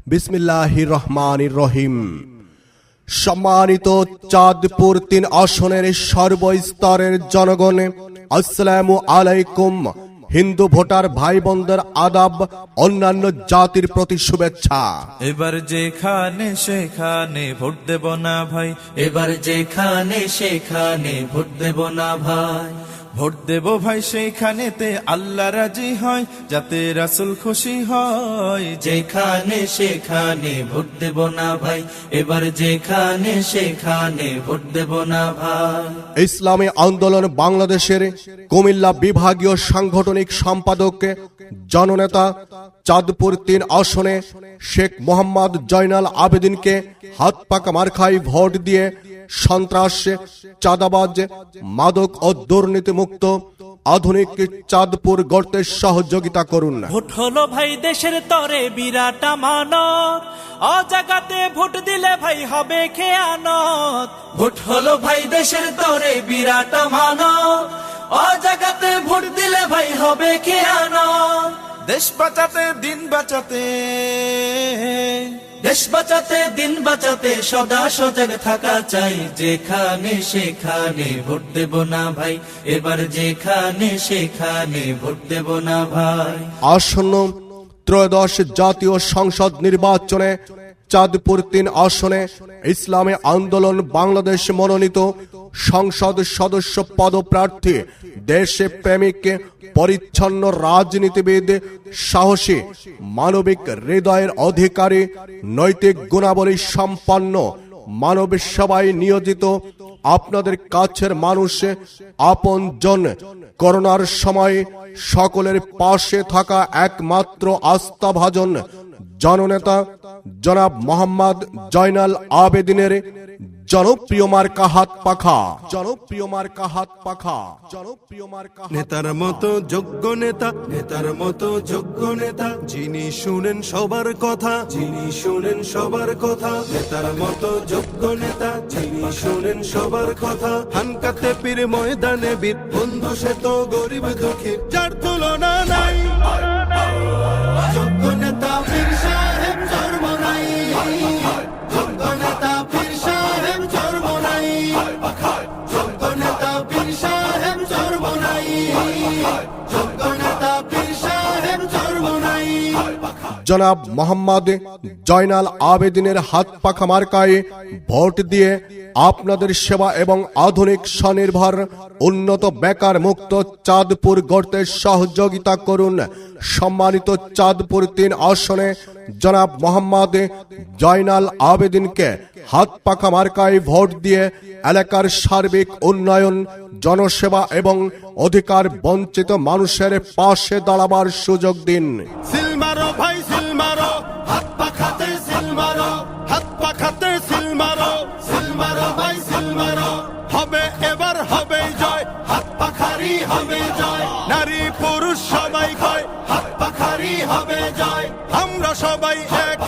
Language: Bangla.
বিসমিল্লাহির রহমানির রহিম। সম্মানিত চাঁদপুর ৩ আসনের সর্বস্তরের জনগণ, আসসালামু আলাইকুম। হিন্দু ভোটার ভাই বোনদের আদাব, অন্যান্য জাতির প্রতি শুভেচ্ছা। এবার যেখানে সেখানে ভোট দেব না ভাই, এবার যেখানে সেখানে ভোট দেব না ভাই, ভোট দেব ভাই সেইখানেতে আল্লাহ রাজি হয়, যাতে রাসূল খুশি হয়। যেখানে সেখানে ভোট দেব না ভাই, এবার যেখানে সেখানে ভোট দেব না ভাই। ইসলামী আন্দোলন বাংলাদেশের কুমিল্লা বিভাগীয় সাংগঠনিক সম্পাদক জননেতা চাঁদপুর ৩ আসনে শেখ মোহাম্মদ জয়নাল আবেদিনকে হাত পাকা মার্কায় ভোট দিয়ে সন্ত্রাস, চাঁদাবাজ, মাদক ও দুর্নীতি মুক্ত আধুনিক চাঁদপুর গড়তে সহযোগিতা করুন। ভোট হলো ভাই দেশের তরে বিরাট আমানত, অজাগাতে ভোট দিলে ভাই হবে খেয়ানত। ভোট হলো ভাই দেশের তরে বিরাট আমানত, অজাগাতে ভোট দিলে ভাই হবে খেয়ানত। দেশ বাঁচাতে দিন বাঁচাতে, দেশ বাঁচাতে দিন বাঁচাতে সদা সজাগ থাকা চাই। যেখানে সেখানে ভোট দেব না ভাই, এবার যেখানে সেখানে ভোট দেব না ভাই। আসন্ন ত্রয়োদশ জাতীয় সংসদ নির্বাচনে চাঁদপুর ৩ আসনে ইসলামী আন্দোলন বাংলাদেশ মনোনীত সংসদ সদস্য পদপ্রার্থী দেশে প্রেমিক, পরিচ্ছন্ন রাজনীতিবিদ, সাহসী, মানবিক হৃদয়ের অধিকারী, নৈতিক গুণাবলী সম্পন্ন, মানব সেবায় নিয়োজিত, আপনাদের কাছের মানুষ, আপনজন, করোনার সময় সকলের পাশে থাকা একমাত্র আস্থাভাজন জননেতা জনাব মোহাম্মদ জয়নাল আবেদিনের জনপ্রিয় মার্কা হাত পাখা, জনপ্রিয় মার্কা হাত পাখা, জনপ্রিয় মার্কা। নেতার মতো যোগ্য নেতা, নেতার মতো যোগ্য নেতা, যিনি শুনেন সবার কথা, যিনি শুনেন সবার কথা। নেতার মতো যোগ্য নেতা, যিনি শুনেন সবার কথা। হানকাতে পীর ময়দানে বীর, বন্ধু সে তো গরিব দুঃখী, যার তুলনা নাই। যোগ্য নেতা পীর সাহেব চরমনাই, যোগ্য নেতা পীর সাহেব চরমনাই, যোগ্য নেতা পীর সাহেব চরমনাই, যোগ্য নেতা পীর সাহেব চরমনাই। জনাব মোহাম্মদ জয়নাল আবেদিনের হাত পাখা মার্কায় ভোট দিয়ে আপনাদের সেবা এবং আধুনিক স্বনির্ভর উন্নত বেকার মুক্ত চাঁদপুর গড়তে সহযোগিতা করুন। সম্মানিত চাঁদপুর ৩ আসনে জনাব মোহাম্মদ জয়নাল আবেদিনকে হাত পাখা মার্কায় ভোট দিয়ে এলাকার সার্বিক উন্নয়ন, জনসেবা এবং অধিকার বঞ্চিত মানুষের পাশে দাঁড়াবার সুযোগ দিন। সিল মারো ভাই সিল মারো, হাত পাখাতে সিল মারো, হাত পাখাতে সিল মারো, সিল মারো ভাই সিল মারো। হবে এবার হবে জয়, হাত পাখারি হবে জয়। নারী পুরুষ সবাই কয়, হাত পাখারি হবে জয়। আমরা সবাই এক